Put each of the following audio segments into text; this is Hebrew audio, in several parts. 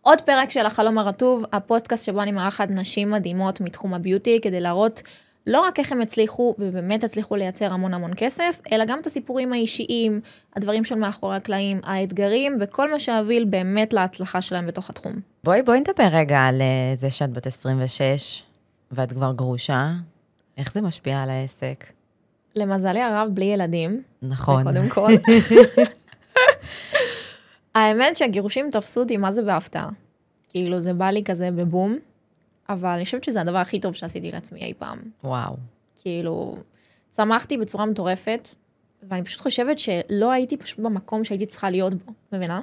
עוד פרק של החלום הרטוב, הפודקאסט שבו אני מארחת נשים מדהימות מתחום הביוטי, כדי להראות לא רק איך הם הצליחו, ובאמת הצליחו לייצר המון המון כסף, אלא גם את הסיפורים האישיים, הדברים של מאחורי הקלעים, האתגרים, וכל מה שהוביל באמת להצלחה שלהם בתוך התחום. בואי נדבר רגע על זה שאת בת 26, ואת כבר גרושה. איך זה משפיע על העסק? למזלי הרב, בלי ילדים. נכון. קודם כל. האמת שהגירושים תפסו אותי מה זה בהפתעה. כאילו זה בא לי כזה בבום, אבל אני חושבת שזה הדבר הכי טוב שעשיתי לעצמי אי פעם. וואו. כאילו, צמחתי בצורה מטורפת, ואני פשוט חושבת שלא הייתי פשוט במקום שהייתי צריכה להיות בו, מבינה?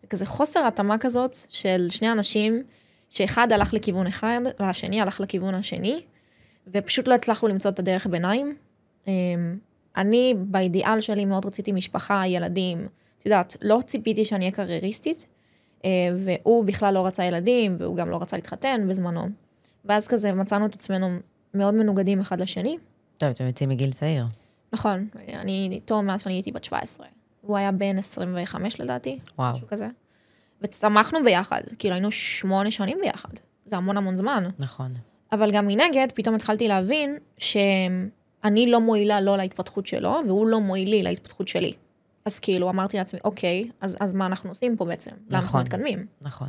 זה כזה חוסר התאמה כזאת של שני אנשים, שאחד הלך לכיוון אחד, והשני הלך לכיוון השני, ופשוט לא הצלחנו למצוא את הדרך ביניים. אני, באידיאל שלי, מאוד רציתי משפחה, ילדים. את יודעת, לא ציפיתי שאני אהיה קרייריסטית, והוא בכלל לא רצה ילדים, והוא גם לא רצה להתחתן בזמנו. ואז כזה מצאנו את עצמנו מאוד מנוגדים אחד לשני. טוב, אתם יוצאים מגיל צעיר. נכון, אני איתו מאז שאני הייתי בת 17. הוא היה בן 25 לדעתי, וואו. משהו כזה. וצמחנו ביחד, כאילו היינו 8 שנים ביחד. זה המון המון זמן. נכון. אבל גם מנגד, פתאום התחלתי להבין שאני לא מועילה לא להתפתחות שלו, והוא לא מועיל לי להתפתחות שלי. אז כאילו אמרתי לעצמי, אוקיי, אז מה אנחנו עושים פה בעצם? לאן אנחנו מתקדמים? נכון.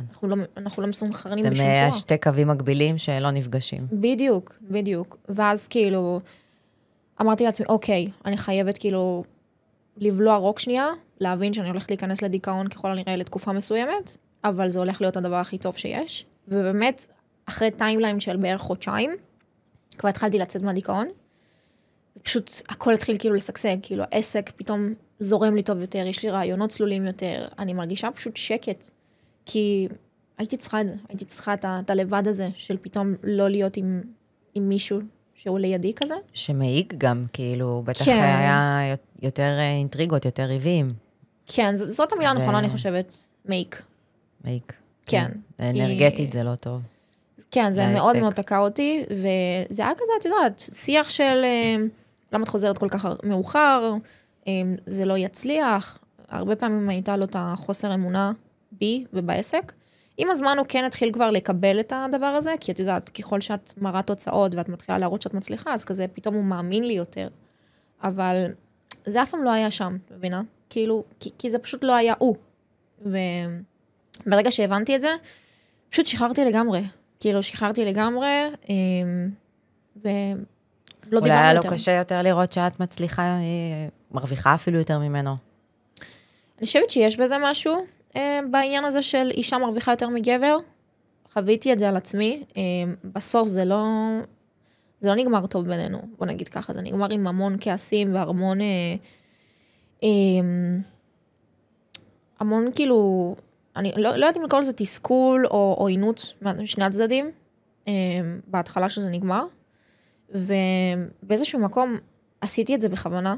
אנחנו לא מסונכרנים בשום צורה. אתם שתי קווים מקבילים שלא נפגשים. בדיוק. ואז כאילו, אמרתי לעצמי, אוקיי, אני חייבת כאילו לבלוע רוק שנייה, להבין שאני הולכת להיכנס לדיכאון ככל הנראה לתקופה מסוימת, אבל זה הולך להיות הדבר הכי טוב שיש. ובאמת, אחרי טיימליין של בערך חודשיים, כבר התחלתי לצאת מהדיכאון, ופשוט הכל התחיל כאילו לסגסג, כאילו העסק פתאום זורם לי טוב יותר, יש לי רעיונות צלולים יותר, אני מרגישה פשוט שקט, כי הייתי צריכה את זה, הייתי צריכה את הלבד הזה, של פתאום לא להיות עם מישהו שהוא לידי כזה. שמעיק גם, כאילו, בטח כן. היה יותר אינטריגות, יותר ריבים. כן, זאת המילה הנכונה, אני חושבת, מעיק. מעיק. כן. אנרגטית זה לא טוב. כן, זה מאוד מאוד תקע אותי, וזה היה כזה, את יודעת, שיח של למה את חוזרת כל כך מאוחר, זה לא יצליח, הרבה פעמים הייתה לו את החוסר אמונה בי ובעסק. עם הזמן הוא כן התחיל כבר לקבל את הדבר הזה, כי את יודעת, ככל שאת מראה תוצאות ואת מתחילה להראות שאת מצליחה, אז כזה פתאום הוא מאמין לי יותר. אבל זה אף פעם לא היה שם, מבינה? כאילו, כי זה פשוט לא היה הוא. וברגע שהבנתי את זה, פשוט שחררתי לגמרי. כאילו, שחררתי לגמרי, ולא דיברנו יותר. אולי היה לו קשה יותר לראות שאת מצליחה, מרוויחה אפילו יותר ממנו. אני חושבת שיש בזה משהו, בעניין הזה של אישה מרוויחה יותר מגבר. חוויתי את זה על עצמי. בסוף זה לא נגמר טוב בינינו, בוא נגיד ככה. זה נגמר עם המון כעסים והמון, המון כאילו, אני לא יודעת אם לקרוא לזה תסכול או עוינות משני הצדדים, בהתחלה שזה נגמר. ובאיזשהו מקום עשיתי את זה בכוונה.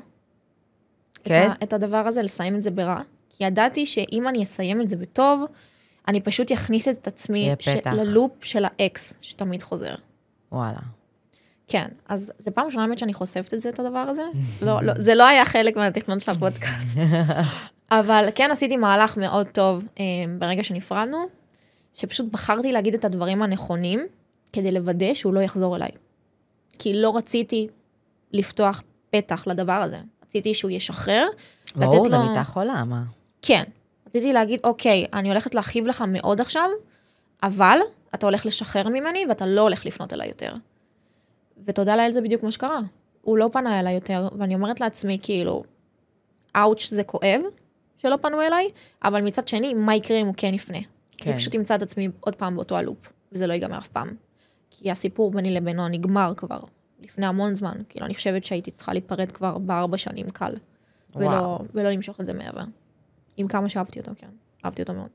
כן? את הדבר הזה, לסיים את זה ברע. כי ידעתי שאם אני אסיים את זה בטוב, אני פשוט יכניס את עצמי ללופ של האקס, שתמיד חוזר. וואלה. כן, אז זה פעם ראשונה שאני חושפת את הדבר הזה. לא, זה לא היה חלק מהתכנון של הפודקאסט. אבל כן עשיתי מהלך מאוד טוב ברגע שנפרדנו, שפשוט בחרתי להגיד את הדברים הנכונים, כדי לוודא שהוא לא יחזור אליי. כי לא רציתי לפתוח פתח לדבר הזה. רציתי שהוא ישחרר. ברור, זה מיטה חולה, מה? כן. רציתי להגיד, אוקיי, אני הולכת להרחיב לך מאוד עכשיו, אבל אתה הולך לשחרר ממני, ואתה לא הולך לפנות אליי יותר. ותודה לאל זה בדיוק מה שקרה. הוא לא פנה אליי יותר, ואני אומרת לעצמי, כאילו, אאוץ' זה כואב, שלא פנו אליי, אבל מצד שני, מה יקרה אם הוא כן יפנה? כן. אני פשוט אמצא את עצמי עוד פעם באותו הלופ, וזה לא ייגמר אף פעם. כי הסיפור ביני לבינו נגמר כבר, לפני המון זמן. כאילו, אני חושבת שהייתי צריכה להיפרד כבר ב4 שנים קל, ולא למשוך את זה מעבר. עם כמה שאהבתי אותו, כן. אהבתי אותו מאוד.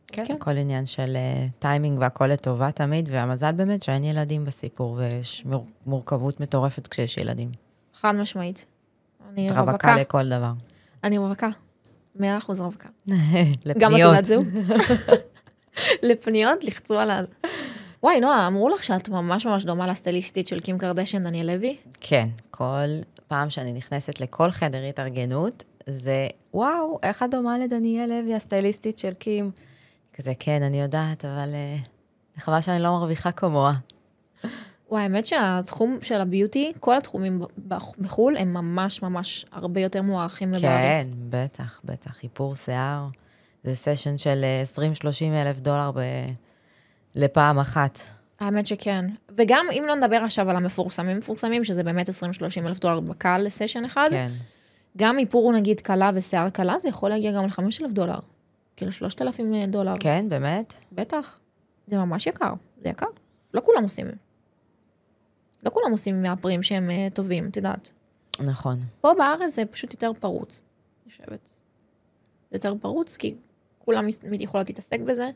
כן. הכל עניין של טיימינג והכל לטובה תמיד, והמזל באמת שאין ילדים בסיפור, ויש מורכבות מטורפת כשיש ילדים. חד משמעית. אני רווקה. רווקה לכל דבר. אני רווקה. 100% רווקה. לפניות. גם התעודת זהות. לפניות, לחצו על וואי, נועה, אמרו לך שאת ממש ממש דומה לסטייליסטית של קים קרדשן, דניאל לוי? כן, כל פעם שאני נכנסת לכל חדר התארגנות, זה, וואו, איך את דומה לדניאל לוי, הסטייליסטית של קים? כזה, כן, אני יודעת, אבל חבל שאני לא מרוויחה כמוה. וואי, האמת שהתחום של הביוטי, כל התחומים בחול, הם ממש ממש הרבה יותר מוערכים מבארץ. כן, בטח, בטח. איפור שיער, זה סשן של 20-30 אלף דולר לפעם אחת. האמת שכן. וגם אם לא נדבר עכשיו על המפורסמים, שזה באמת 20-30 אלף דולר בקל לסשן אחד, כן. גם איפור נגיד קלה ושיער קלה, זה יכול להגיע גם ל5,000 דולר. כאילו 3,000 דולר. כן, באמת? בטח. זה ממש יקר. זה יקר. לא כולם עושים. לא כולם עושים מאפרים שהם טובים, את יודעת. נכון. פה בארץ זה פשוט יותר פרוץ. אני חושבת. זה יותר פרוץ, כי כולם יכולות להתעסק בזה,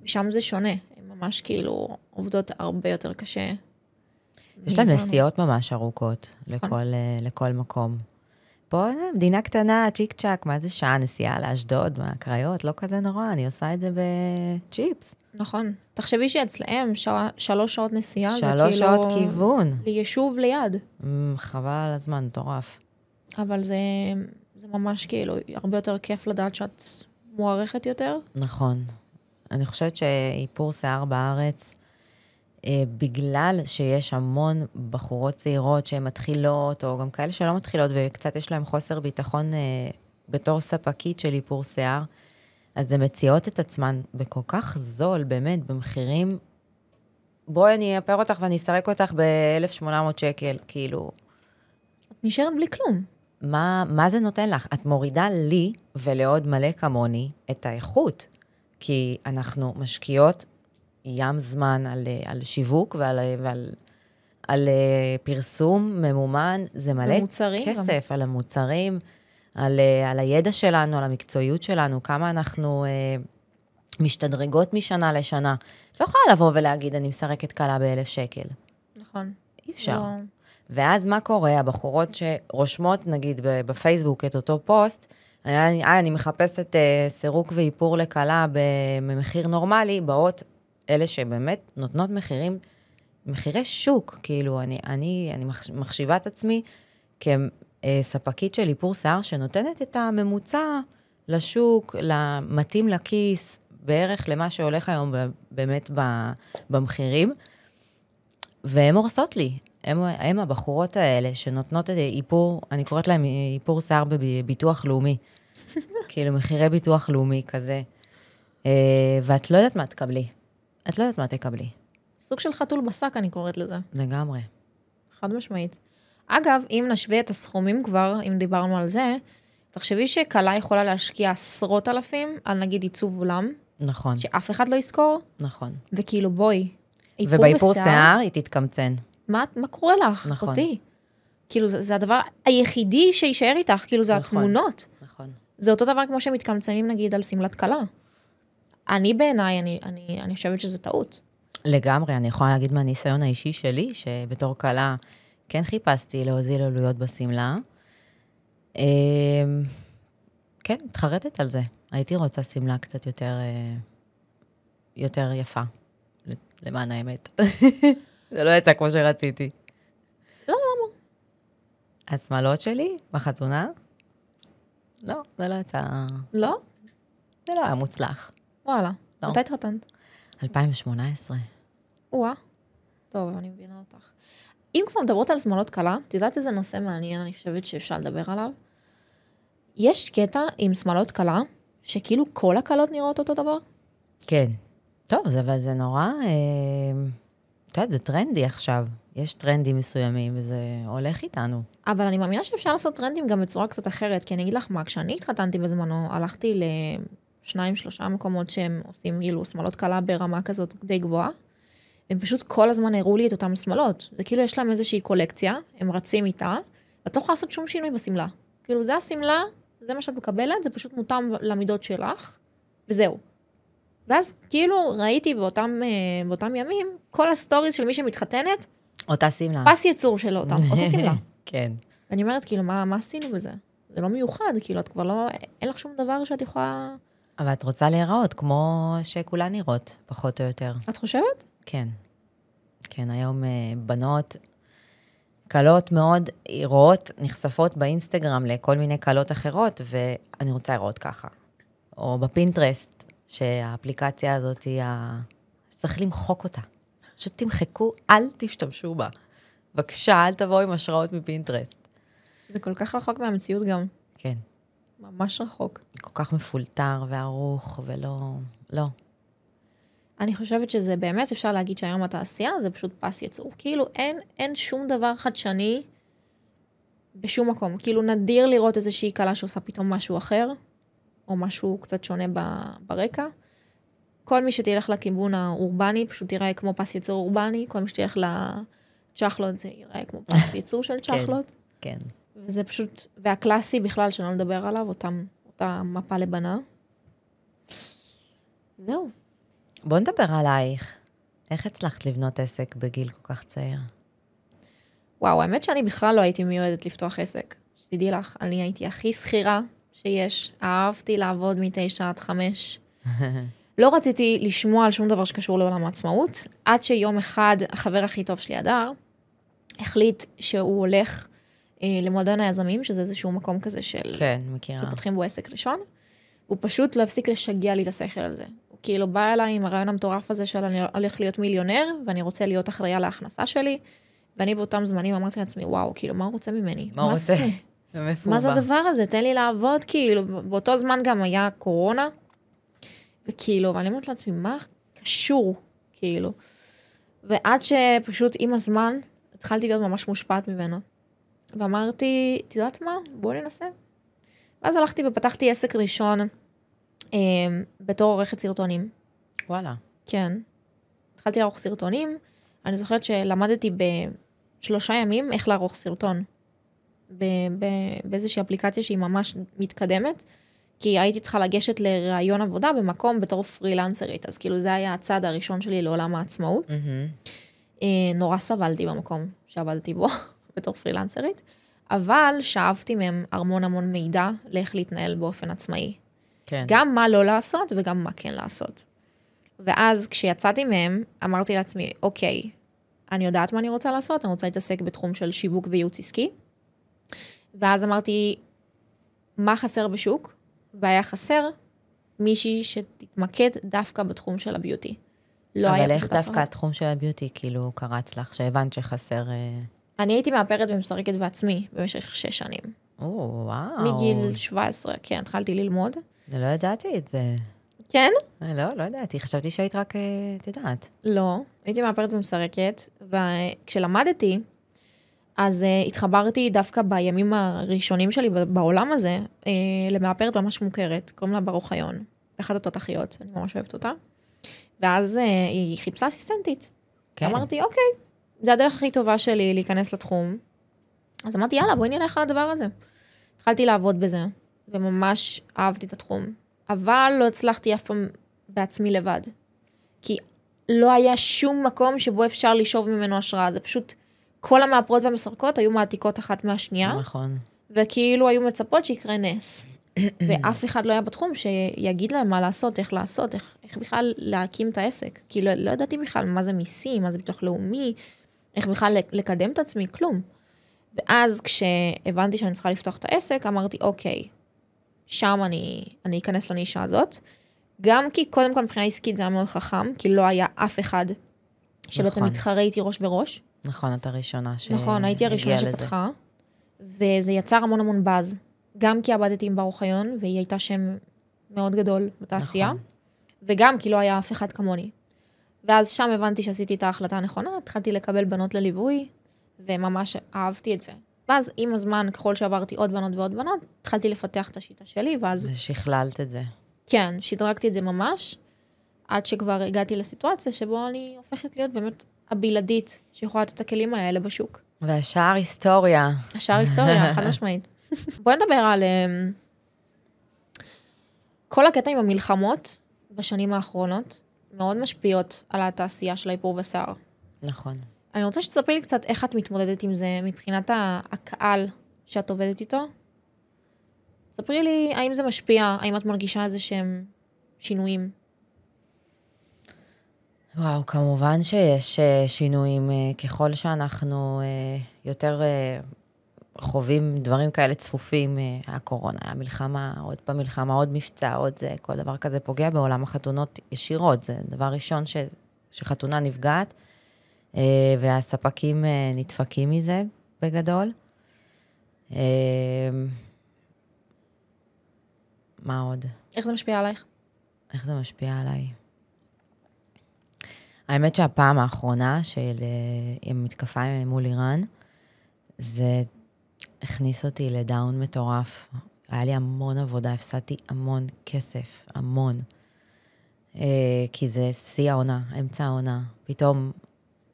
ושם זה שונה. הם ממש כאילו עובדות הרבה יותר קשה. יש להם נסיעות ממש ארוכות לכל מקום. פה מדינה קטנה, צ'יק צ'ק, מה זה שעה נסיעה לאשדוד, מהקריות, לא כזה נורא, אני עושה את זה בצ'יפס. נכון. תחשבי שאצלהם 3 שעות נסיעה, זה כאילו... 3 שעות כיוון. ליישוב ליד. חבל על הזמן, מטורף. אבל זה ממש כאילו, הרבה יותר כיף לדעת שאת מוערכת יותר. נכון. אני חושבת שאיפור שיער בארץ, בגלל שיש המון בחורות צעירות שהן מתחילות, או גם כאלה שלא מתחילות, וקצת יש להן חוסר ביטחון בתור ספקית של איפור שיער, אז הן מציעות את עצמן בכל כך זול, באמת, במחירים, בואי אני אאפר אותך ואני אסרק אותך ב-1,800 שקל, כאילו. את נשארת בלי כלום. מה זה נותן לך? את מורידה לי ולעוד מלא כמוני את האיכות, כי אנחנו משקיעות ים זמן על שיווק ועל פרסום ממומן, זה מלא כסף על המוצרים, על הידע שלנו, על המקצועיות שלנו, כמה אנחנו משתדרגות משנה לשנה. לא יכולה לבוא ולהגיד, אני מסרקת קלה ב1,000 שקל. נכון. אי אפשר. ואז מה קורה? הבחורות שרושמות, נגיד, בפייסבוק את אותו פוסט, אני מחפשת סירוק ואיפור לקלה במחיר נורמלי, באות אלה שבאמת נותנות מחירי שוק, כאילו, אני מחשיבה את עצמי כספקית של איפור שיער, שנותנת את הממוצע לשוק, מתאים לכיס, בערך למה שהולך היום באמת במחירים, והן הורסות לי. הם הבחורות האלה שנותנות את איפור, אני קוראת להם איפור שיער בביטוח לאומי, כאילו מחירי ביטוח לאומי כזה, ואת לא יודעת מה תקבלי. את לא יודעת מה תקבלי. סוג של חתול בשק, אני קוראת לזה. לגמרי. חד משמעית. אגב, אם נשווה את הסכומים כבר, אם דיברנו על זה, תחשבי שקלה יכולה להשקיע 10,000 על נגיד עיצוב עולם. נכון. שאף אחד לא יזכור. נכון. וכאילו בואי, ובאיפור שיער היא תתקמצן. מה קורה לך? נכון. אותי. כאילו זה הדבר היחידי שישאר איתך, כאילו זה נכון. התמונות. נכון. זה אותו דבר כמו שמתקמצנים נגיד על סמלת קלה. אני בעיניי, אני חושבת שזה טעות. לגמרי, אני יכולה להגיד מהניסיון האישי שלי, שבתור קלה כן חיפשתי להוזיל עלויות בסמלה. כן, התחרטת על זה. הייתי רוצה סמלה קצת יותר יפה, למען האמת. זה לא יצא כמו שרציתי. לא, למה? השמלות שלי בחתונה? לא, זה לא יצא... לא? זה לא היה מוצלח. וואלה. לא. מתי התחתנת? 2018. וואה. טוב, אני מבינה אותך. אם כבר מדברות על שמאלות קלה, את יודעת איזה נושא מעניין, אני חושבת שאפשר לדבר עליו? יש קטע עם שמאלות קלה, שכאילו כל הקלות נראות אותו דבר? כן. טוב, אבל זה נורא... את יודעת, זה טרנדי עכשיו. יש טרנדים מסוימים, וזה הולך איתנו. אבל אני מאמינה שאפשר לעשות טרנדים גם בצורה קצת אחרת, כי אני אגיד לך מה, כשאני התחתנתי בזמנו, הלכתי ל2-3 מקומות שהם עושים כאילו שמאלות קלה ברמה כזאת די גבוהה, הם פשוט כל הזמן הראו לי את אותם שמאלות. זה כאילו יש להם איזושהי קולקציה, הם רצים איתה, ואת לא יכולה לעשות שום שינוי בסמלה. כאילו זה הסמלה, זה מה שאת מקבלת, זה פשוט מותאם למידות שלך, וזהו. ואז כאילו ראיתי באותם ימים, כל הסטוריז של מי שמתחתנת, אותה סמלה. פס יצור של אותה סמלה. כן. ואני אומרת, כאילו, מה עשינו בזה? זה לא מיוחד, כאילו, את כבר לא, אין לך שום דבר שאת יכולה... אבל את רוצה להיראות כמו שכולן נראות, פחות או יותר. את חושבת? כן. כן, היום בנות, קלות מאוד רואות, נחשפות באינסטגרם לכל מיני קלות אחרות, ואני רוצה לראות ככה. או בפינטרסט, שהאפליקציה הזאת היא צריך למחוק אותה. פשוט תמחקו, אל תשתמשו בה. בבקשה, אל תבואו עם השראות מפינטרסט. זה כל כך רחוק מהמציאות גם. כן. ממש רחוק. כל כך מפולטר וערוך ולא... לא. אני חושבת שזה באמת אפשר להגיד שהיום התעשייה זה פשוט פס יצור. כאילו אין שום דבר חדשני בשום מקום. כאילו נדיר לראות איזושהי קלה שעושה פתאום משהו אחר, או משהו קצת שונה ברקע. כל מי שתלך לכיוון האורבני פשוט תראה כמו פס יצור אורבני, כל מי שתלך לצ'חלות זה יראה כמו פס יצור של צ'חלות. כן. וזה פשוט, והקלאסי בכלל שלא נדבר עליו, אותה מפה לבנה. זהו. בוא נדבר עלייך. איך הצלחת לבנות עסק בגיל כל כך צעיר? וואו, האמת שאני בכלל לא הייתי מיועדת לפתוח עסק. שתדעי לך, אני הייתי הכי שכירה שיש. אהבתי לעבוד מ9 עד 5. לא רציתי לשמוע על שום דבר שקשור לעולם העצמאות, עד שיום אחד החבר הכי טוב שלי, הדר, החליט שהוא הולך למועדון היזמים, שזה איזשהו מקום כזה של... כן, מכירה. שפותחים בו עסק ראשון. הוא פשוט לא הפסיק לשגע לי את השכל על זה. הוא כאילו בא אליי עם הרעיון המטורף הזה של אני הולך להיות מיליונר, ואני רוצה להיות אחראיה להכנסה שלי, ואני באותם זמנים אמרתי לעצמי, וואו, כאילו, מה הוא רוצה ממני? מה הוא רוצה? מה זה הדבר הזה? תן לי לעבוד, כאילו, באותו זמן גם היה קורונה, וכאילו, ואני אומרת לעצמי, מה קשור, כאילו? ועד שפשוט עם הזמן, התחלתי להיות ממש מושפעת ממנו. ואמרתי, את יודעת מה? בואו ננסה. ואז הלכתי ופתחתי עסק ראשון, בתור עורכת סרטונים. וואלה. כן. התחלתי לערוך סרטונים, אני זוכרת שלמדתי ב3 ימים איך לערוך סרטון. באיזושהי אפליקציה שהיא ממש מתקדמת, כי הייתי צריכה לגשת לראיון עבודה במקום בתור פרילנסרית, אז כאילו זה היה הצעד הראשון שלי לעולם העצמאות. נורא סבלתי במקום שעבדתי בו בתור פרילנסרית, אבל שאבתי מהם המון מידע לאיך להתנהל באופן עצמאי. כן. גם מה לא לעשות וגם מה כן לעשות. ואז כשיצאתי מהם, אמרתי לעצמי, אוקיי, אני יודעת מה אני רוצה לעשות, אני רוצה להתעסק בתחום של שיווק וייעוץ עסקי. ואז אמרתי, מה חסר בשוק? והיה חסר מישהי שתתמקד דווקא בתחום של הביוטי. לא אבל היה איך פשוט דווקא התחום של הביוטי, כאילו קרץ לך, שהבנת שחסר... אני הייתי מאפרת ומשחקת בעצמי במשך 6 שנים. וואו. מגיל 17, כן, התחלתי ללמוד. לא ידעתי את זה. כן? לא ידעתי. חשבתי שהיית רק, את יודעת. לא, הייתי מאפרת ומשחקת, וכשלמדתי, אז התחברתי דווקא בימים הראשונים שלי בעולם הזה, למאפרת ממש מוכרת, קוראים לה ברוך חיון, אחת התותחיות, אני ממש אוהבת אותה. ואז היא חיפשה אסיסטנטית. כן. אמרתי, אוקיי, זה הדרך הכי טובה שלי להיכנס לתחום. אז אמרתי, יאללה, בואי נלך על הדבר הזה. התחלתי לעבוד בזה, וממש אהבתי את התחום. אבל לא הצלחתי אף פעם בעצמי לבד. כי לא היה שום מקום שבו אפשר לשאוב ממנו השראה. זה פשוט, כל המאפרות והמשחקות היו מעתיקות אחת מהשנייה. נכון. וכאילו היו מצפות שיקרה נס. ואף אחד לא היה בתחום שיגיד להם מה לעשות, איך בכלל להקים את העסק. כי לא ידעתי בכלל מה זה מיסים, מה זה ביטוח לאומי, איך בכלל לקדם את עצמי, כלום. ואז כשהבנתי שאני צריכה לפתוח את העסק, אמרתי, אוקיי, שם אני אכנס לנישה הזאת. גם כי קודם כל מבחינה עסקית זה היה מאוד חכם, כי לא היה אף אחד שבעצם מתחרה איתי ראש בראש. נכון, את הראשונה שהגיעה לזה. נכון, הייתי הראשונה שפתחה, וזה יצר המון באז. גם כי עבדתי עם ברוך חיון, והיא הייתה שם מאוד גדול בתעשייה, נכון. וגם כי לא היה אף אחד כמוני. ואז שם הבנתי שעשיתי את ההחלטה הנכונה, התחלתי לקבל בנות לליווי, וממש אהבתי את זה. ואז עם הזמן, ככל שעברתי עוד בנות ועוד בנות, התחלתי לפתח את השיטה שלי, ואז... ושכללת את זה. כן, שדרגתי את זה ממש, עד שכבר הגעתי לסיטואציה שבו אני הופכת להיות באמת הבלעדית, שיכולה לתת את הכלים האלה בשוק. והשאר היסטוריה. השאר היסטוריה, חד משמעית. בואי נדבר על כל הקטע עם המלחמות בשנים האחרונות, מאוד משפיעות על התעשייה של האיפור ושיער. נכון. אני רוצה שתספרי לי קצת איך את מתמודדת עם זה, מבחינת הקהל שאת עובדת איתו. ספרי לי, האם זה משפיע, האם את מרגישה איזה שהם שינויים? וואו, כמובן שיש שינויים, ככל שאנחנו יותר חווים דברים כאלה צפופים, הקורונה, היה מלחמה, עוד פעם מלחמה, עוד מבצע, עוד זה, כל דבר כזה פוגע בעולם החתונות ישירות, זה דבר ראשון שחתונה נפגעת, והספקים נדפקים מזה בגדול. מה עוד? איך זה משפיע עלייך? איך זה משפיע עליי? האמת שהפעם האחרונה של מתקפה מול איראן, זה הכניס אותי לדאון מטורף. היה לי המון עבודה, הפסדתי המון כסף, המון. כי זה שיא העונה, אמצע העונה. פתאום,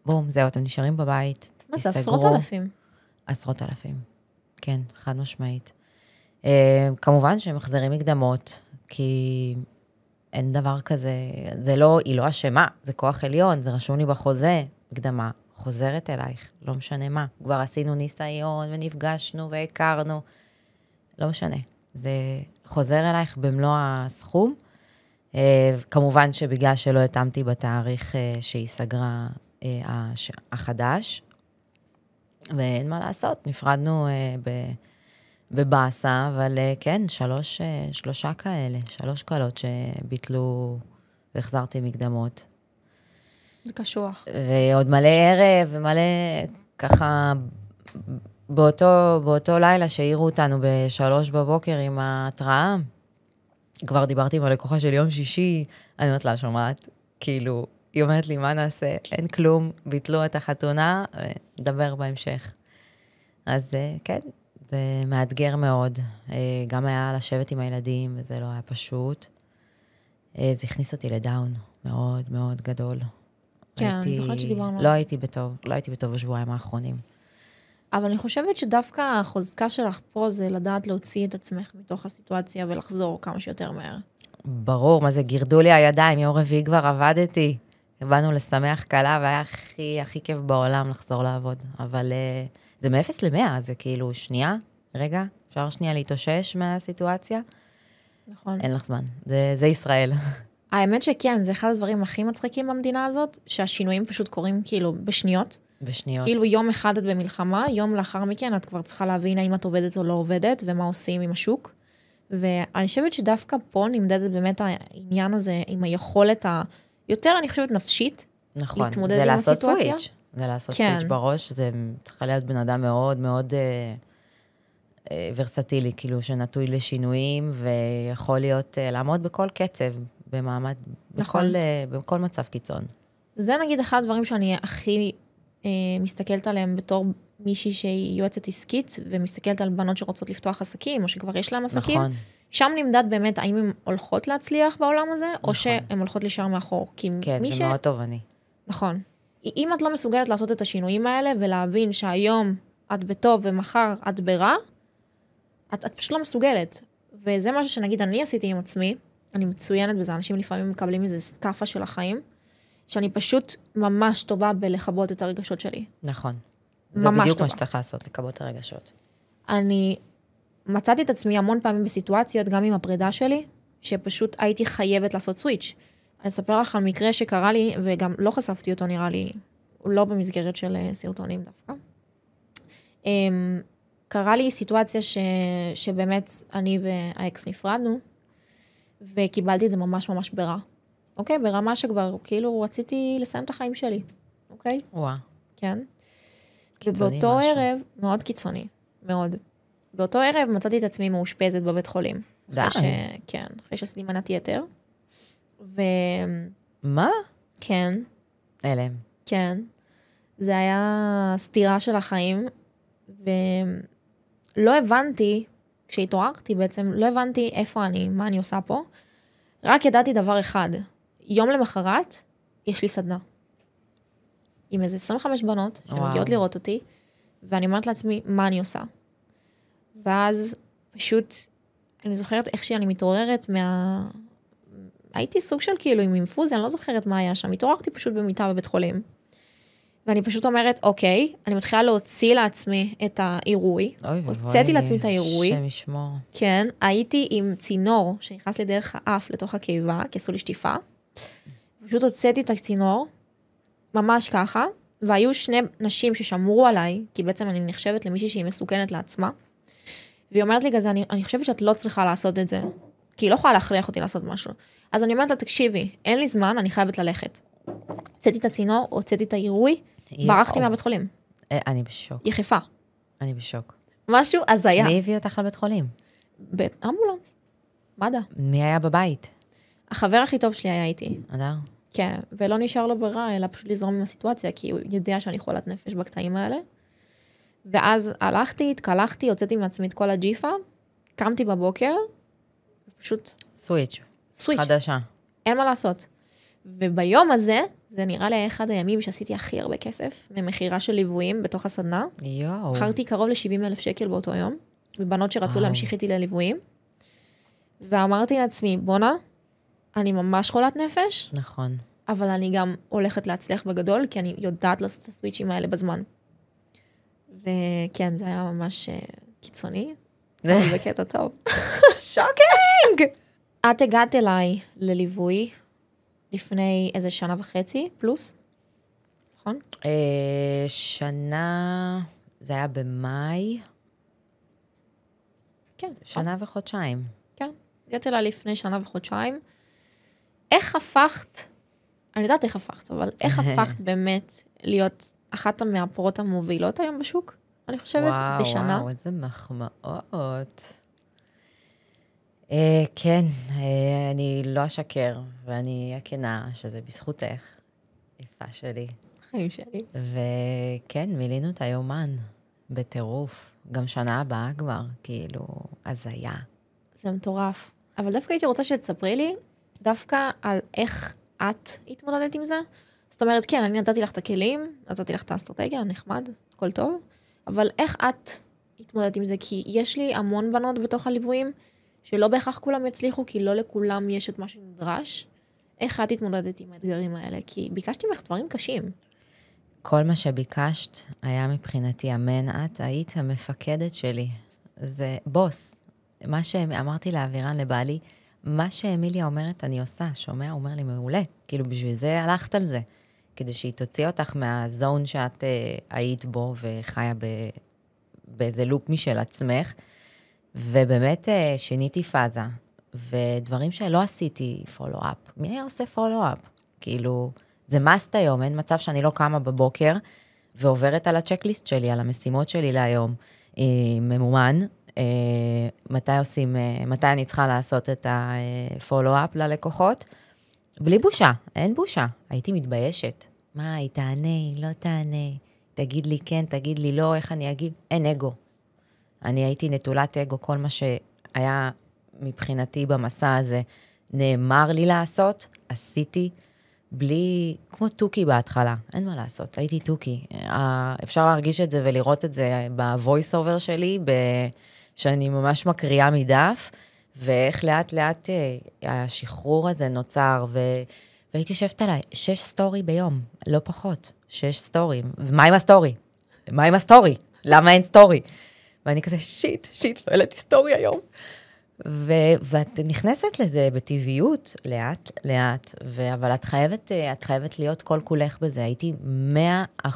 בום, זהו, אתם נשארים בבית. מה זה, עשרות אלפים? עשרות אלפים, כן, חד משמעית. כמובן שהם מחזרים מקדמות, כי אין דבר כזה, היא לא אשמה, זה כוח עליון, זה רשום לי בחוזה, מקדמה, חוזרת אלייך, לא משנה מה. כבר עשינו ניסיון ונפגשנו והכרנו, לא משנה. זה חוזר אלייך במלוא הסכום, כמובן שבגלל שלא התאמתי בתאריך שהיא סגרה החדש, ואין מה לעשות, נפרדנו בבאסה, אבל כן, שלושה כאלה, 3 קלות שביטלו והחזרתי מקדמות. זה קשוח. ועוד מלא ערב, ומלא ככה, באותו לילה שהעירו אותנו ב3 בבוקר עם ההתראה, כבר דיברתי עם הלקוחה של יום שישי, אני אומרת לה, שומעת, כאילו, היא אומרת לי, מה נעשה? אין כלום, ביטלו את החתונה, ונדבר בהמשך. אז כן, זה מאתגר מאוד. גם היה לשבת עם הילדים, וזה לא היה פשוט. זה הכניס אותי לדאון מאוד מאוד גדול. כן, אני זוכרת שדיברנו. לא הייתי בטוב בשבועיים האחרונים. אבל אני חושבת שדווקא החוזקה שלך פה זה לדעת להוציא את עצמך מתוך הסיטואציה ולחזור כמה שיותר מהר. ברור, מה זה, גירדו לי הידיים, יום רביעי כבר עבדתי. באנו לשמח קלה, והיה הכי כיף בעולם לחזור לעבוד. אבל זה מ-0 ל-100, זה כאילו שנייה, רגע, אפשר שנייה להתאושש מהסיטואציה. נכון. אין לך זמן, זה ישראל. האמת שכן, זה אחד הדברים הכי מצחיקים במדינה הזאת, שהשינויים פשוט קורים כאילו בשניות. בשניות. כאילו יום אחד את במלחמה, יום לאחר מכן את כבר צריכה להבין האם את עובדת או לא עובדת, ומה עושים עם השוק. ואני חושבת שדווקא פה נמדדת באמת העניין הזה, עם היכולת יותר, אני חושבת, נפשית, נכון, להתמודד עם הסיטואציה. זה לעשות סוויץ' בראש, זה צריך להיות בן אדם מאוד מאוד ורסטילי, כאילו שנטוי לשינויים, ויכול להיות לעמוד בכל קצב, במעמד, בכל מצב קיצון. זה נגיד אחד הדברים שאני הכי מסתכלת עליהם בתור מישהי שהיא יועצת עסקית, ומסתכלת על בנות שרוצות לפתוח עסקים, או שכבר יש להם עסקים. נכון. שם נמדד באמת האם הן הולכות להצליח בעולם הזה, או שהן הולכות להישאר מאחור. כן, זה מאוד טוב אני. נכון. אם את לא מסוגלת לעשות את השינויים האלה, ולהבין שהיום את בטוב ומחר את ברע, את פשוט לא מסוגלת. וזה משהו שנגיד אני עשיתי עם עצמי, אני מצוינת בזה, אנשים לפעמים מקבלים איזה סקאפה של החיים, שאני פשוט ממש טובה בלכבות את הרגשות שלי. נכון. זה בדיוק מה שצריך לעשות, לכבות את הרגשות. אני מצאתי את עצמי המון פעמים בסיטואציות, גם עם הפרידה שלי, שפשוט הייתי חייבת לעשות סוויץ'. אני אספר לך על מקרה שקרה לי, וגם לא חשפתי אותו נראה לי, לא במסגרת של סרטונים דווקא. קרה לי סיטואציה שבאמת אני והאקס נפרדנו, וקיבלתי את זה ממש ממש ברע. אוקיי? ברמה שכבר כאילו רציתי לסיים את החיים שלי. אוקיי? וואה. כן. ובאותו ערב, מאוד קיצוני, מאוד. באותו ערב מצאתי את עצמי מאושפזת בבית חולים. די. כן, אחרי שעשיתי מנת יתר. מה? כן. אלם. כן. זה היה סתירה של החיים, ולא הבנתי, כשהתעוררתי בעצם, לא הבנתי איפה אני, מה אני עושה פה. רק ידעתי דבר אחד, יום למחרת, יש לי סדנה. עם איזה 25 בנות, שמגיעות לראות אותי, ואני אומרת לעצמי, מה אני עושה? ואז פשוט, אני זוכרת איך שאני מתעוררת הייתי סוג של כאילו עם אינפוזיה, אני לא זוכרת מה היה שם, התעוררתי פשוט במיטה בבית חולים. ואני פשוט אומרת, אוקיי, אני מתחילה להוציא לעצמי את העירוי. הוצאתי לעצמי את העירוי. שם ישמור. כן, הייתי עם צינור שנכנס לי דרך האף לתוך הקיבה, כי עשו לי שטיפה. פשוט הוצאתי את הצינור, ממש ככה, והיו שני נשים ששמרו עליי, כי בעצם אני נחשבת למישהי שהיא מסוכנת לעצמה, והיא אומרת לי כזה, אני חושבת שאת לא צריכה לעשות את זה, כי היא לא יכולה להכריח אותי לעשות משהו. אז אני אומרת לה, תקשיבי, אין לי זמן, אני חייבת ללכת. הוצאתי את הצינור, הוצאתי את העירוי, ברחתי מהבית חולים. אני בשוק. יחפה. אני בשוק. משהו הזיה. מי הביא אותך לבית חולים? באמבולנס. מד"א. מי היה בבית? החבר הכי טוב שלי היה איתי. אדר? כן, ולא נשאר לו ברירה, אלא פשוט לזרום עם הסיטואציה, כי הוא יודע שאני חולת נפש בקטעים האלה. ואז הלכתי, התקלחתי, הוצאתי מעצמי את כל הג'יפה, קמתי בבוקר, ופשוט סוויץ'. סוויץ'. חדשה. אין מה לעשות. וביום הזה, זה נראה לי אחד הימים שעשיתי הכי הרבה כסף, ממחירה של ליוויים בתוך הסדנה. יואו. בחרתי קרוב ל-70,000 שקל באותו יום, ובנות שרצו להמשיך איתי לליוויים. ואמרתי לעצמי, בונה, אני ממש חולת נפש, נכון. אבל אני גם הולכת להצליח בגדול, כי אני יודעת לעשות את הסוויצ'ים האלה בזמן. וכן, זה היה ממש קיצוני, אבל בקטע טוב. שוקינג! את הגעת אליי לליווי לפני איזה שנה וחצי, פלוס, נכון? שנה, זה היה במאי. כן. שנה וחודשיים. כן, הגעת אליי לפני שנה וחודשיים. איך הפכת, אני יודעת איך הפכת, אבל איך הפכת באמת להיות אחת מהפרות המובילות היום בשוק? אני חושבת, בשנה. וואו, איזה מחמאות. כן, אני לא אשקר, ואני הכנה שזה בזכותך, יפה שלי. חיים שלי. וכן, מילינו את היומן בטירוף. גם שנה הבאה כבר, כאילו, הזיה. זה מטורף. אבל דווקא הייתי רוצה שתספרי לי, דווקא על איך את התמודדת עם זה. זאת אומרת, כן, אני נתתי לך את הכלים, נתתי לך את האסטרטגיה, נחמד, הכל טוב, אבל איך את התמודדת עם זה? כי יש לי המון בנות בתוך הליוויים, שלא בהכרח כולם יצליחו, כי לא לכולם יש את מה שנדרש. איך את התמודדת עם האתגרים האלה? כי ביקשתי ממך דברים קשים. כל מה שביקשת היה מבחינתי אמן, את היית המפקדת שלי. זה בוס. מה שאמרתי לאבירן, לבעלי, מה שאמיליה אומרת, אני עושה. שומע, אומר לי, מעולה. כאילו, בשביל זה הלכת על זה. כדי שהיא תוציא אותך מהזון שאת היית בו, וחיה באיזה לופ משל עצמך. ובאמת שיניתי פאזה. ודברים שלא עשיתי פולו-אפ. מי היה עושה פולו-אפ? כאילו, זה מאסט היום, אין מצב שאני לא קמה בבוקר, ועוברת על הצ'קליסט שלי, על המשימות שלי להיום. ממומן, מתי אני צריכה לעשות את הפולו-אפ ללקוחות? בלי בושה, אין בושה. הייתי מתביישת. מה, היא תענה, היא לא תענה, תגיד לי כן, תגיד לי לא, איך אני אגיב? אין אגו. אני הייתי נטולת אגו, כל מה שהיה מבחינתי במסע הזה, נאמר לי לעשות, עשיתי, בלי, כמו טוקי בהתחלה, אין מה לעשות, הייתי טוקי. אפשר להרגיש את זה ולראות את זה בוויס אובר שלי, שאני ממש מקריאה מדף, ואיך לאט לאט השחרור הזה נוצר, והייתי יושבת עליי 6 סטורי ביום, לא פחות, 6 סטורים. ומה עם הסטורי? מה עם הסטורי? למה אין סטורי? ואני כזה, שיט, לא העליתי סטורי היום. ואת נכנסת לזה בטבעיות, לאט, אבל את חייבת להיות כל כולך בזה. הייתי 100%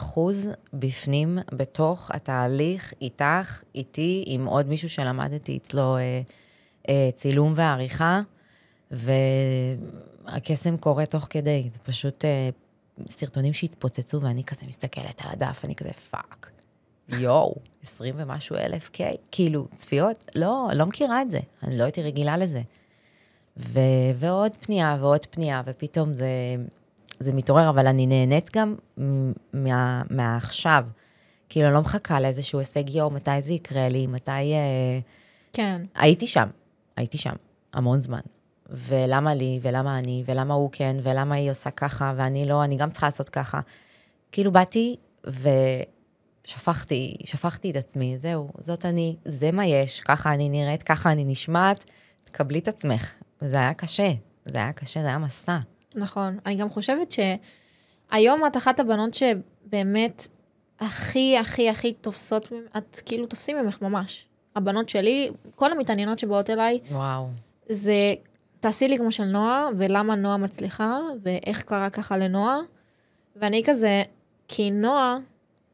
בפנים, בתוך התהליך, איתך, איתי, עם עוד מישהו שלמדתי אצלו צילום ועריכה, והקסם קורה תוך כדי. זה פשוט סרטונים שהתפוצצו, ואני כזה מסתכלת על הדף, אני כזה, פאק. יואו, 20 ומשהו אלף, כאילו, צפיות, לא מכירה את זה, אני לא הייתי רגילה לזה. ועוד פנייה, ופתאום זה מתעורר, אבל אני נהנית גם מהעכשיו. כאילו, אני לא מחכה לאיזשהו הישג יום, מתי זה יקרה לי, מתי... כן. הייתי שם, המון זמן. ולמה לי, ולמה אני, ולמה הוא כן, ולמה היא עושה ככה, ואני לא, אני גם צריכה לעשות ככה. כאילו, באתי שפכתי את עצמי, זהו, זאת אני, זה מה יש, ככה אני נראית, ככה אני נשמעת, תקבלי את עצמך. זה היה קשה, זה היה מסע. נכון, אני גם חושבת שהיום את אחת הבנות שבאמת הכי תופסות, את כאילו תופסים ממך ממש. הבנות שלי, כל המתעניינות שבאות אליי, וואו. זה תעשי לי כמו של נועה, ולמה נועה מצליחה, ואיך קרה ככה לנועה, ואני כזה, כי נועה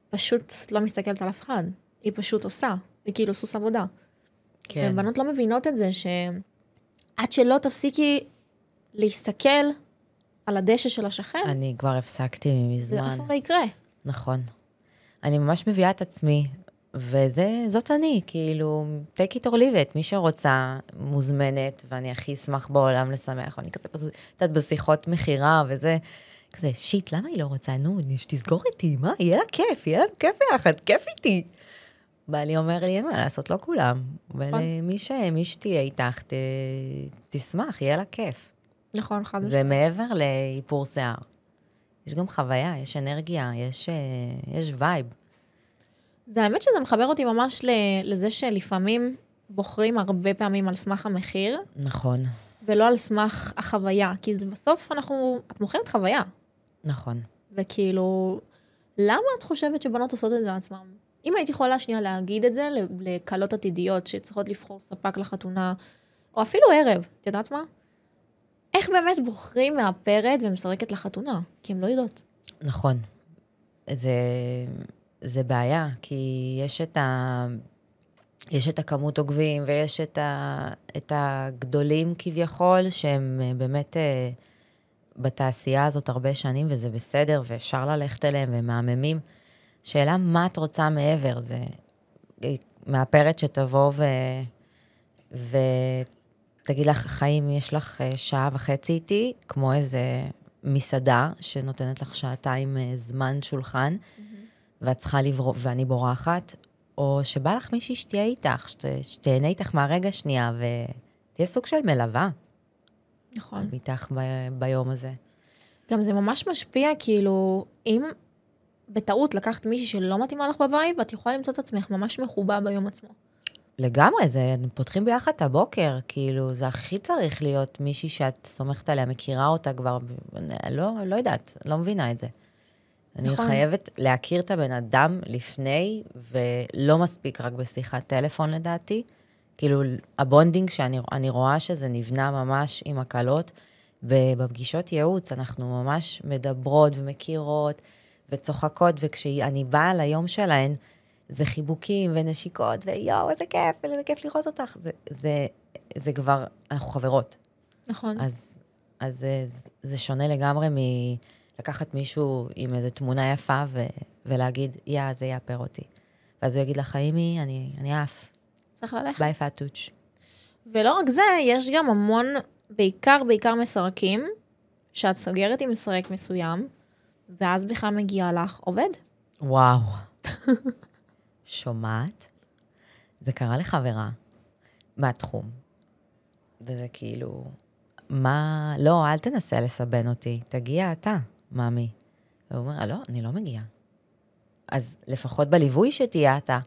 פשוט לא מסתכלת על אף אחד. היא פשוט עושה. היא כאילו סוס עבודה. כן. ובנות לא מבינות את זה, שעד שלא תפסיקי להסתכל על הדשא של השכן, אני כבר הפסקתי זה מזמן. אף פעם לא יקרה. נכון. אני ממש מביאה את עצמי, וזאת אני, כאילו, take it or leave it, מי שרוצה מוזמנת, ואני הכי אשמח בעולם לשמח, ואני כזה, קצת בשיחות מחירה וזה, כזה, שיט, למה היא לא רוצה? נו, שתסגור איתי, מה? יהיה לה כיף, יהיה לנו כיף ביחד, כיף איתי. בעלי אומר לי, מה לעשות, לא כולם. ומי שתהיה איתך, תשמח, יהיה לה כיף. נכון, חד זה מעבר לאיפור שיער. יש גם חוויה, יש אנרגיה, יש וייב. זה האמת שזה מחבר אותי ממש לזה שלפעמים בוחרים הרבה פעמים על סמך המחיר, נכון, ולא על סמך החוויה, כי בסוף את מוכרת חוויה. נכון. וכאילו, למה את חושבת שבנות עושות את זה לעצמם? אם הייתי יכולה שנייה להגיד את זה לקלות עתידיות שצריכות לבחור ספק לחתונה, או אפילו ערב, את יודעת מה? איך באמת בוחרים מהפרד ומסרקת לחתונה? כי הם לא יודעות. נכון. זה בעיה, כי יש את הכמות עוקבים, ויש את הגדולים כביכול, שהם באמת בתעשייה הזאת הרבה שנים, וזה בסדר, ואפשר ללכת אליהם, והם מהממים. שאלה, מה את רוצה מעבר? זה מאפרת שתבוא ותגיד לך, חיים, יש לך שעה וחצי איתי, כמו איזה מסעדה, שנותנת לך שעתיים זמן שולחן, ואת צריכה לברוא, ואני בורחת, או שבא לך מישהי שתהיה איתך, שתהנה איתך מהרגע שנייה, ותהיה סוג של מלווה. נכון. איתך ביום הזה. גם זה ממש משפיע, כאילו, אם בטעות לקחת מישהי שלא מתאימה לך בבייב, את יכולה למצוא את עצמך ממש מחובה ביום עצמו. לגמרי, פותחים ביחד את הבוקר, כאילו, זה הכי צריך להיות מישהי שאת סומכת עליה, מכירה אותה כבר, לא יודעת, לא מבינה את זה. אני חייבת להכיר את הבן אדם לפני, ולא מספיק רק בשיחת טלפון לדעתי. כאילו, הבונדינג שאני רואה שזה נבנה ממש עם הקלות, ובפגישות ייעוץ אנחנו ממש מדברות ומכירות וצוחקות, וכשאני באה ליום שלהן, זה חיבוקים ונשיקות, ויואו, איזה כיף, איזה כיף לראות אותך. זה כבר, אנחנו חברות. נכון. אז זה שונה לגמרי לקחת מישהו עם איזו תמונה יפה, ולהגיד, זה יאפר אותי. ואז הוא יגיד לך, חיימי, אני עף. צריך ללכת. ביי פאטוץ'. ולא רק זה, יש גם המון, בעיקר מסרקים, שאת סוגרת עם מסרק מסוים, ואז בכלל מגיע לך עובד. וואו. שומעת? זה קרה לחברה מהתחום. וזה כאילו, מה, לא, אל תנסה לסבן אותי, תגיע אתה, מאמי. והוא אומר, לא, אני לא מגיעה. אז לפחות בליווי שתהיה אתה.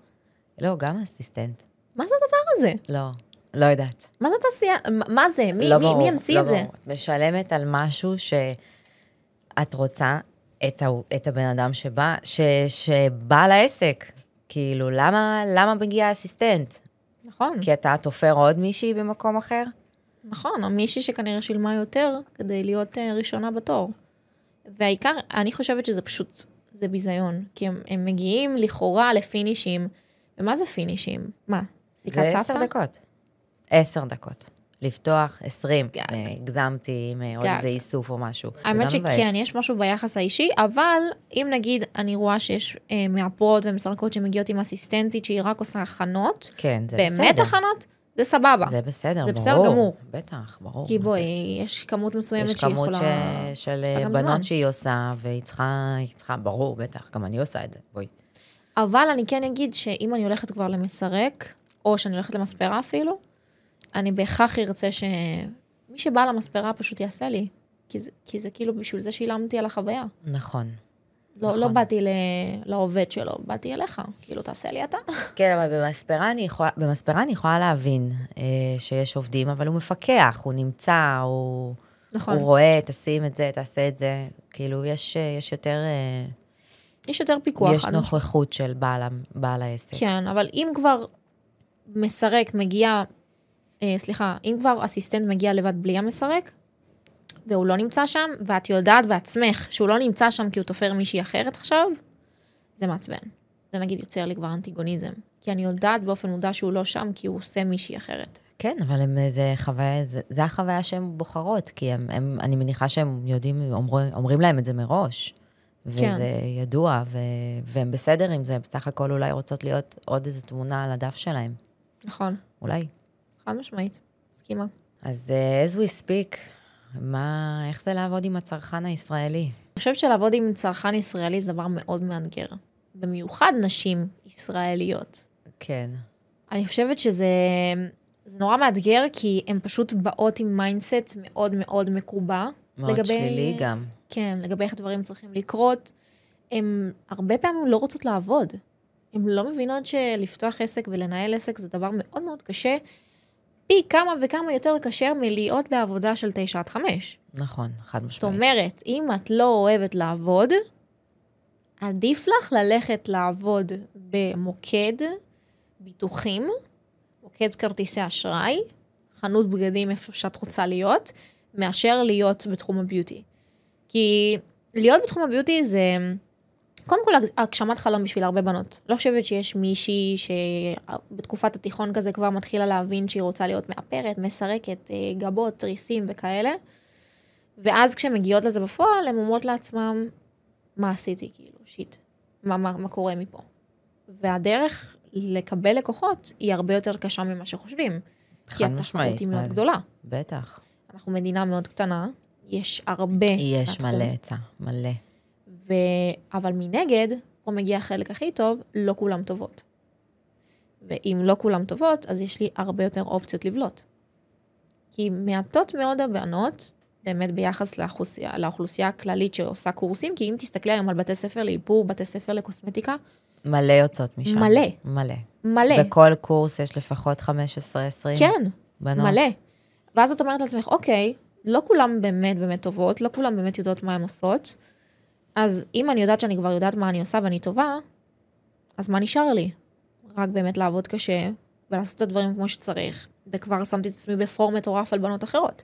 לא, גם אסיסטנט. מה זה הדבר הזה? לא יודעת. מה זה תעשייה? מה זה? מי ימציא את זה? את משלמת על משהו שאת רוצה את הבן אדם שבא לעסק. כאילו, למה מגיע אסיסטנט? נכון. כי אתה תופר עוד מישהי במקום אחר? נכון, או מישהי שכנראה שילמה יותר כדי להיות ראשונה בתור. והעיקר, אני חושבת שזה פשוט, זה ביזיון. כי הם מגיעים לכאורה לפינישים. ומה זה פינישים? מה? סיכת סבתא? זה 10 דקות. 10 דקות. לפתוח 20. הגזמתי עם עוד איזה איסוף או משהו. האמת שכן, יש משהו ביחס האישי, אבל אם נגיד אני רואה שיש מאפרות ומסרקות שמגיעות עם אסיסטנטית שהיא רק עושה הכנות, כן, זה בסדר. באמת הכנות, זה סבבה. זה בסדר, ברור. זה בסדר גמור. בטח, ברור. כי בואי, יש כמות מסוימת שהיא יכולה... יש כמות של בנות שהיא עושה, והיא צריכה, ברור, בטח, גם אני עושה את זה, בואי. אבל אני כן אגיד שאם אני הולכת כבר למסרק, או שאני הולכת למספרה אפילו, אני בהכרח ארצה שמי שבא למספרה פשוט יעשה לי. כי זה כאילו בשביל זה שילמתי על החוויה. נכון. לא באתי לעובד שלו, באתי אליך. כאילו, תעשה לי אתה. כן, אבל במספרה אני יכולה להבין שיש עובדים, אבל הוא מפקח, הוא נמצא, הוא רואה, תשים את זה, תעשה את זה. כאילו, יש יותר... יש יותר פיקוח. יש נוכחות של בעל העסק. כן, אבל אם כבר מסרק מגיע... אם כבר אסיסטנט מגיע לבד בלי המסרק, והוא לא נמצא שם, ואת יודעת בעצמך שהוא לא נמצא שם כי הוא תופר מישהי אחרת עכשיו, זה מעצבן. זה נגיד יוצר לי כבר אנטיגוניזם. כי אני יודעת באופן מודע שהוא לא שם, כי הוא עושה מישהי אחרת. כן, אבל זה החוויה שהן בוחרות, כי אני מניחה שהם יודעים, אומרים להם את זה מראש, וזה ידוע, והם בסדר עם זה, בסך הכל אולי רוצות להיות עוד איזו תמונה על הדף שלהם. נכון. אולי. חד משמעית, מסכימה. אז as we speak, איך זה לעבוד עם הצרכן הישראלי? אני חושב שלעבוד עם צרכן ישראלי זה דבר מאוד מאתגר. במיוחד נשים ישראליות. כן. אני חושבת שזה נורא מאתגר, כי הן פשוט באות עם מיינדסט מאוד מאוד מקובע. מאוד שלילי גם. כן, לגבי איך דברים צריכים לקרות. הן הרבה פעמים לא רוצות לעבוד. הן לא מבינות שלפתוח עסק ולנהל עסק זה דבר מאוד מאוד קשה, פי כמה וכמה יותר קשה מלהיות בעבודה של 9-5. נכון, חד משמעית. זאת אומרת, אם את לא אוהבת לעבוד, עדיף לך ללכת לעבוד במוקד ביטוחים, מוקד כרטיסי אשראי, חנות בגדים איפה שאת רוצה להיות, מאשר להיות בתחום הביוטי. כי להיות בתחום הביוטי זה, קודם כל, הגשמת חלום בשביל הרבה בנות. לא חושבת שיש מישהי שבתקופת התיכון כזה כבר מתחילה להבין שהיא רוצה להיות מאפרת, מסרקת, גבות, תריסים וכאלה. ואז כשהן מגיעות לזה בפועל, הן אומרות לעצמם, מה עשיתי כאילו, שיט, מה קורה מפה? והדרך לקבל לקוחות היא הרבה יותר קשה ממה שחושבים. כי התחרות היא מאוד גדולה. בטח. אנחנו מדינה מאוד קטנה, יש הרבה. יש מלא עצה, מלא. אבל מנגד, פה מגיע החלק הכי טוב, לא כולם טובות. ואם לא כולם טובות, אז יש לי הרבה יותר אופציות לבלוט. כי מעטות מאוד הבנות, באמת ביחס לאוכלוסייה הכללית שעושה קורסים, כי אם תסתכלי היום על בתי ספר לאיפור, בתי ספר לקוסמטיקה, מלא יוצאות משם. מלא. מלא. מלא. בכל קורס יש לפחות 15-20 כן, בנות. מלא. ואז את אומרת לעצמך, אוקיי, לא כולם באמת באמת טובות, לא כולם באמת יודעות מה הן עושות, אז אם אני יודעת שאני כבר יודעת מה אני עושה ואני טובה, אז מה נשאר לי? רק באמת לעבוד קשה, ולעשות את הדברים כמו שצריך, וכבר שמתי את עצמי בפורום מטורף על בנות אחרות.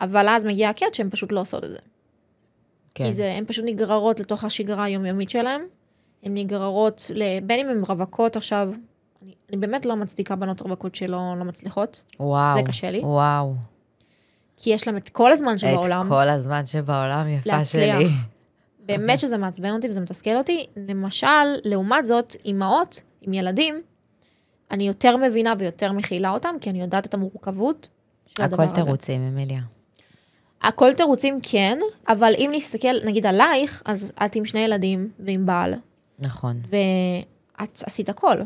אבל אז מגיע הקט שהן פשוט לא עושות את זה. כן. כי הן פשוט נגררות לתוך השגרה היומיומית שלהן, הן נגררות, בין אם הן רווקות עכשיו, אני באמת לא מצדיקה בנות רווקות שלא מצליחות. וואו. זה קשה לי. וואו. כי יש להם את כל הזמן שבעולם. את כל הזמן שבעולם, יפה להצליח. שלי. באמת שזה מעצבן אותי וזה מתסכל אותי. למשל, לעומת זאת, אימהות, עם ילדים, אני יותר מבינה ויותר מכילה אותם, כי אני יודעת את המורכבות של הדבר הזה. הכל תירוצים, אמיליה. הכל תירוצים כן, אבל אם נסתכל, נגיד עלייך, אז את עם 2 ילדים ועם בעל. נכון. ואת עשית הכל.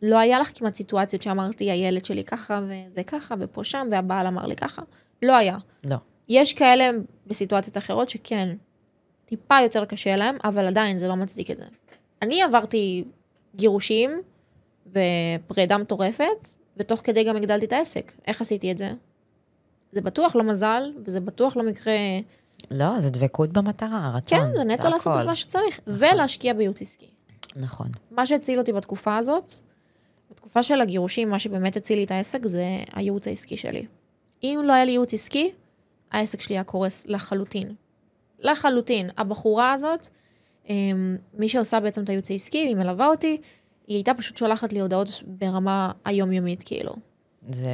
לא היה לך כמעט סיטואציות שאמרתי, הילד שלי ככה וזה ככה, ופה שם, והבעל אמר לי ככה. לא היה. לא. יש כאלה בסיטואציות אחרות שכן, טיפה יותר קשה להם, אבל עדיין זה לא מצדיק את זה. אני עברתי גירושים ופרידה מטורפת, ותוך כדי גם הגדלתי את העסק. איך עשיתי את זה? זה בטוח לא מזל, וזה בטוח לא מקרה... לא, זה דבקות במטרה, רצון. כן, זה נטו לעשות את מה שצריך, ולהשקיע בייעוץ עסקי. נכון. מה שהציל אותי בתקופה הזאת, בתקופה של הגירושים, מה שבאמת הציל לי את העסק, זה הייעוץ העסקי שלי. אם לא היה לי ייעוץ עסקי, העסק שלי היה קורס לחלוטין. לחלוטין. הבחורה הזאת, מי שעושה בעצם את הייעוץ העסקי, היא מלווה אותי, היא הייתה פשוט שולחת לי הודעות ברמה היומיומית, כאילו.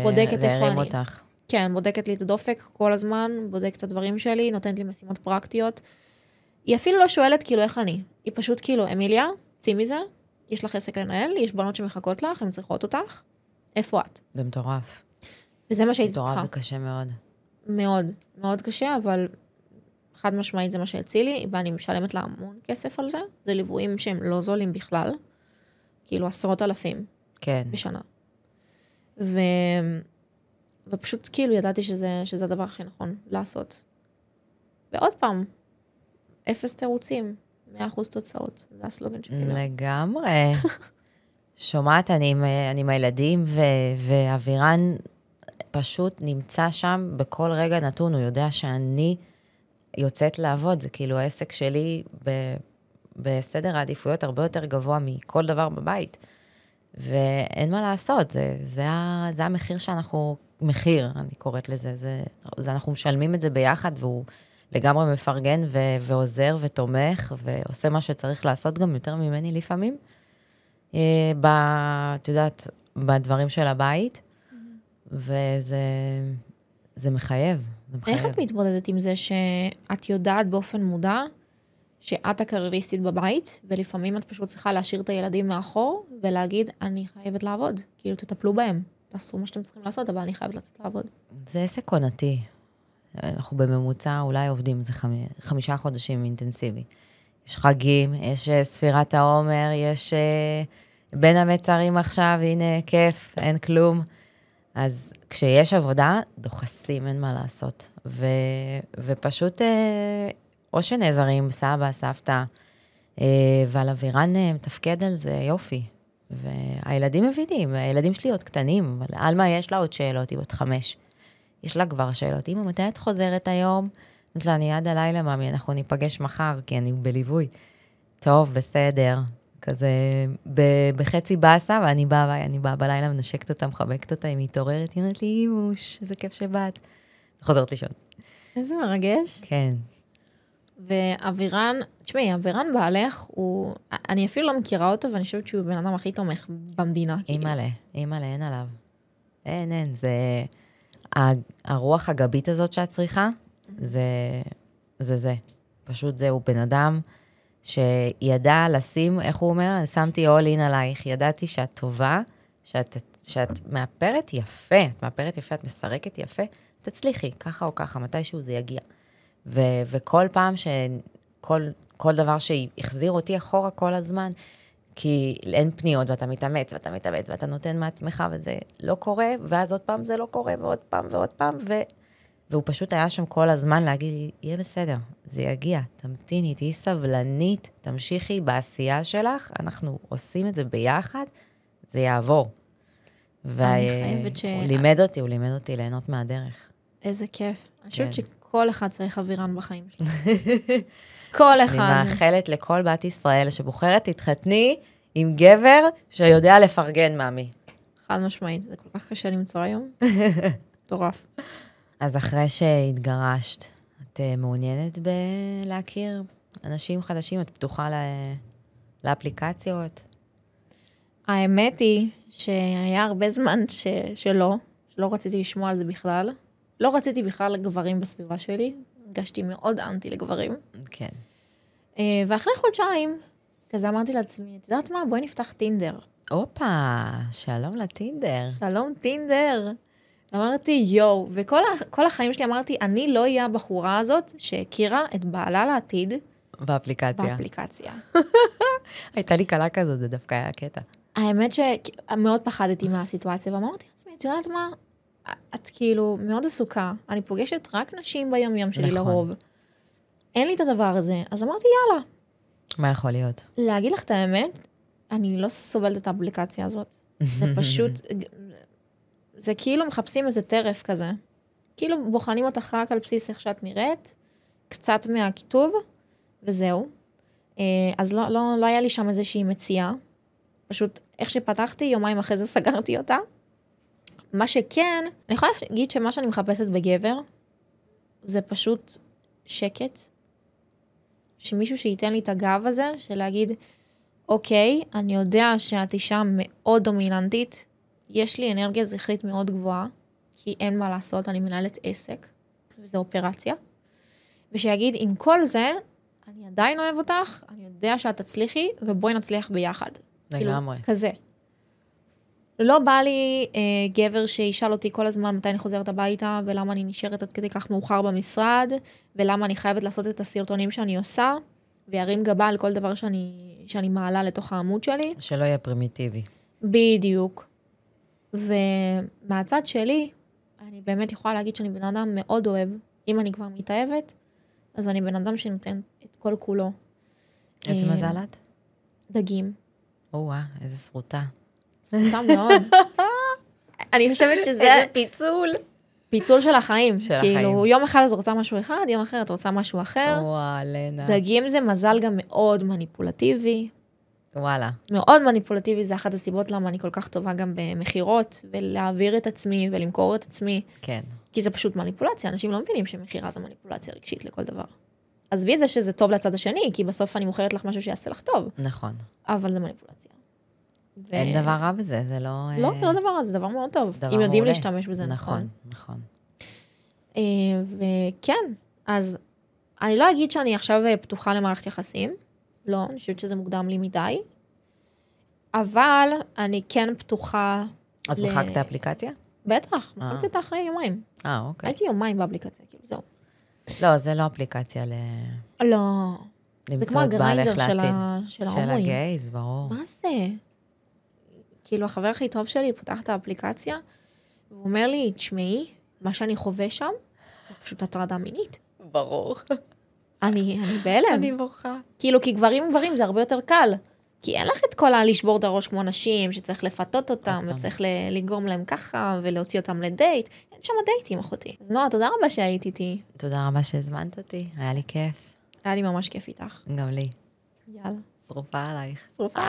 בודקת איפה הרים אני. אותך. כן, בודקת לי את הדופק כל הזמן, בודקת את הדברים שלי, נותנת לי משימות פרקטיות. היא אפילו לא שואלת כאילו איך אני. היא פשוט כאילו, אמיליה, צאי מזה, יש לך עסק לנהל, יש בנות שמחכות לך, הן צריכות אותך, איפה את? זה מטורף. וזה מה שהייתי צריכה. מטורף זה קשה מאוד. מאוד, מאוד קשה, אבל חד משמעית זה מה שהציל לי, ואני משלמת לה המון כסף על זה. זה ליוויים שהם לא זולים בכלל, כאילו 10,000 כן. בשנה. ופשוט כאילו ידעתי שזה הדבר הכי נכון לעשות. ועוד פעם, 0 תירוצים, 100% תוצאות. זה הסלוגן שלי. לגמרי. שומעת, אני עם הילדים, ואבירן פשוט נמצא שם בכל רגע נתון, הוא יודע שאני יוצאת לעבוד, זה כאילו העסק שלי בסדר העדיפויות הרבה יותר גבוה מכל דבר בבית. ואין מה לעשות, זה המחיר שאנחנו, מחיר, אני קוראת לזה, זה אנחנו משלמים את זה ביחד, והוא לגמרי מפרגן ועוזר ותומך, ועושה מה שצריך לעשות גם יותר ממני לפעמים, את יודעת, בדברים של הבית, וזה מחייב. איך את מתמודדת עם זה שאת יודעת באופן מודע, שאת הקרייריסטית בבית, ולפעמים את פשוט צריכה להשאיר את הילדים מאחור, ולהגיד, אני חייבת לעבוד. כאילו, תטפלו בהם. תעשו מה שאתם צריכים לעשות, אבל אני חייבת לצאת לעבוד. זה עסק עונתי. אנחנו בממוצע אולי עובדים, זה 5 חודשים אינטנסיבי. יש חגים, יש ספירת העומר, יש בין המצרים עכשיו, הנה, כיף, אין כלום. אז כשיש עבודה, דוחסים, אין מה לעשות. ופשוט... או שנעזרים סבא, סבתא, ועל אווירן מתפקד על זה יופי. והילדים מבינים, הילדים שלי עוד קטנים, אבל אלמה יש לה עוד שאלות, היא עוד 5. יש לה כבר שאלות, אמא, מתי את חוזרת היום? אמרת לה, אני עד הלילה, ממי, אנחנו ניפגש מחר, כי אני בליווי. טוב, בסדר. כזה בחצי באסה, ואני באה בלילה, מנשקת אותה, מחבקת אותה, היא מתעוררת, היא אומרת לי, אימוש, איזה כיף שבאת. חוזרת לישון. איזה מרגש. כן. ואווירן, תשמעי, אווירן בעלך, אני אפילו לא מכירה אותו, ואני חושבת שהוא בן אדם הכי תומך במדינה. אימא'לה, אין עליו. אין, זה... הרוח הגבית הזאת שאת צריכה, זה. פשוט זהו בן אדם שידע לשים, איך הוא אומר, שמתי all in עלייך, ידעתי שאת טובה, שאת מאפרת יפה, את מסרקת יפה, תצליחי, ככה או ככה, מתישהו זה יגיע. וכל פעם כל דבר שהחזיר אותי אחורה כל הזמן, כי אין פניות, ואתה מתאמץ, ואתה נותן מעצמך, וזה לא קורה, ואז עוד פעם זה לא קורה, ועוד פעם, והוא פשוט היה שם כל הזמן להגיד לי, יהיה בסדר, זה יגיע, תמתיני, תהי סבלנית, תמשיכי בעשייה שלך, אנחנו עושים את זה ביחד, זה יעבור. הוא לימד אותי ליהנות מהדרך. איזה כיף. אני חושבת שכל אחד צריך אווירן בחיים שלו. כל אחד. אני מאחלת לכל בת ישראל שבוחרת תתחתני עם גבר שיודע לפרגן, מאמי. חד משמעית, זה כל כך קשה למצוא היום. מטורף. אז אחרי שהתגרשת, את מעוניינת בלהכיר אנשים חדשים? את פתוחה לאפליקציות? האמת היא שהיה הרבה זמן שלא רציתי לשמוע על זה בכלל. לא רציתי בכלל לגברים בסביבה שלי, הרגשתי מאוד אנטי לגברים. כן. ואחרי חודשיים, כזה אמרתי לעצמי, את יודעת מה? בואי נפתח טינדר. אופה, שלום לטינדר. שלום טינדר. אמרתי, יו, וכל החיים שלי אמרתי, אני לא אהיה הבחורה הזאת שהכירה את בעלה לעתיד. באפליקציה. הייתה לי קלה כזאת, זה דווקא היה קטע. האמת שמאוד פחדתי מהסיטואציה, ואמרתי לעצמי, את יודעת מה? את כאילו מאוד עסוקה, אני פוגשת רק נשים ביום שלי לרוב. אין לי את הדבר הזה, אז אמרתי, יאללה. מה יכול להיות? להגיד לך את האמת, אני לא סובלת את האפליקציה הזאת. זה פשוט, זה כאילו מחפשים איזה טרף כזה. כאילו בוחנים אותך רק על בסיס איך שאת נראית, קצת מהכיתוב, וזהו. אז לא היה לי שם איזושהי מציאה. פשוט איך שפתחתי, יומיים אחרי זה סגרתי אותה. מה שכן, אני יכולה להגיד שמה שאני מחפשת בגבר, זה פשוט שקט. שמישהו שייתן לי את הגב הזה, של להגיד, אוקיי, אני יודע שאת אישה מאוד דומיננטית, יש לי אנרגיה זכרית מאוד גבוהה, כי אין מה לעשות, אני מנהלת עסק, וזו אופרציה. ושיגיד, עם כל זה, אני עדיין אוהב אותך, אני יודע שאת תצליחי, ובואי נצליח ביחד. לגמרי. כאילו, כזה. לא בא לי גבר שישאל אותי כל הזמן מתי אני חוזרת הביתה, ולמה אני נשארת עד כדי כך מאוחר במשרד, ולמה אני חייבת לעשות את הסרטונים שאני עושה, וירים גבה על כל דבר שאני מעלה לתוך העמוד שלי. שלא יהיה פרימיטיבי. בדיוק. ומהצד שלי, אני באמת יכולה להגיד שאני בן אדם מאוד אוהב. אם אני כבר מתאהבת, אז אני בן אדם שנותן את כל כולו. איזה מזל את? דגים. איזה סרוטה. סרוטה מאוד. אני חושבת שזה... איזה פיצול. פיצול של החיים. של כאילו, החיים. יום אחד את רוצה משהו אחד, יום אחר את רוצה משהו אחר. לנה. דגים זה מזל גם מאוד מניפולטיבי. וואלה. מאוד מניפולטיבי, זה אחת הסיבות למה אני כל כך טובה גם במחירות, ולהעביר את עצמי ולמכור את עצמי. כן. כי זה פשוט מניפולציה, אנשים לא מבינים שמחירה זה מניפולציה רגשית לכל דבר. עזבי זה שזה טוב לצד השני, כי בסוף אני מוכרת לך משהו שיעשה לך טוב. נכון. אבל זה מניפולציה. אין דבר רע בזה, זה לא... לא, זה לא דבר רע, זה דבר מאוד טוב. דבר אם יודעים מעולה. להשתמש בזה נכון. נכון. וכן, אז אני לא אגיד שאני עכשיו פתוחה למערכת יחסים, לא, אני חושבת שזה מוקדם לי מדי, אבל אני כן פתוחה... אז מחקת האפליקציה? בטח, מחקתי אותה אחרי יומיים. אוקיי. הייתי יומיים באפליקציה, כאילו זהו. לא, זה לא אפליקציה לא, זה כמו הגריינדר של של ההומואים. הגייז, ברור. מה זה? כאילו, החבר הכי טוב שלי פותח את האפליקציה, והוא אומר לי, תשמעי, מה שאני חווה שם, זה פשוט הטרדה מינית. ברור. אני בהלם. אני בוכה. כאילו, כי גברים זה הרבה יותר קל. כי אין לך את כל לשבור את הראש כמו נשים, שצריך לפתות אותם, וצריך לגרום להם ככה, ולהוציא אותם לדייט. אין שם דייטים, אחותי. אז נועה, תודה רבה שהיית איתי. תודה רבה שהזמנת אותי, היה לי כיף. היה לי ממש כיף איתך. גם לי. יאללה. שרופה עלייך. שרופה.